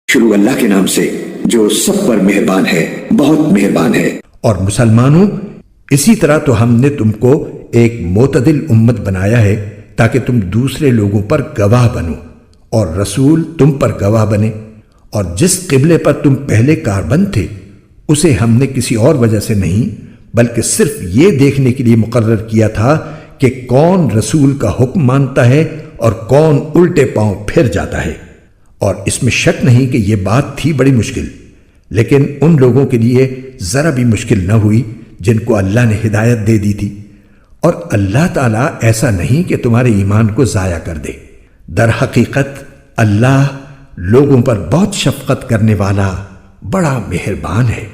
शुरू अल्लाह के नाम से जो सब पर मेहरबान है, बहुत मेहरबान है। और मुसलमानों, इसी तरह तो हमने तुमको एक मोतदिल उम्मत बनाया है ताकि तुम दूसरे लोगों पर गवाह बनो और रसूल तुम पर गवाह बने। और जिस किबले पर तुम पहले कारबंद थे उसे हमने किसी और वजह से नहीं बल्कि सिर्फ ये देखने के लिए मुकर्रर किया था कि कौन रसूल का हुक्म मानता है और कौन उल्टे पांव फिर जाता है। और इसमें शक नहीं कि यह बात थी बड़ी मुश्किल, लेकिन उन लोगों के लिए जरा भी मुश्किल न हुई जिनको अल्लाह ने हिदायत दे दी थी। और अल्लाह ताला ऐसा नहीं कि तुम्हारे ईमान को जाया कर दे। दर हकीकत अल्लाह लोगों पर बहुत शफकत करने वाला बड़ा मेहरबान है।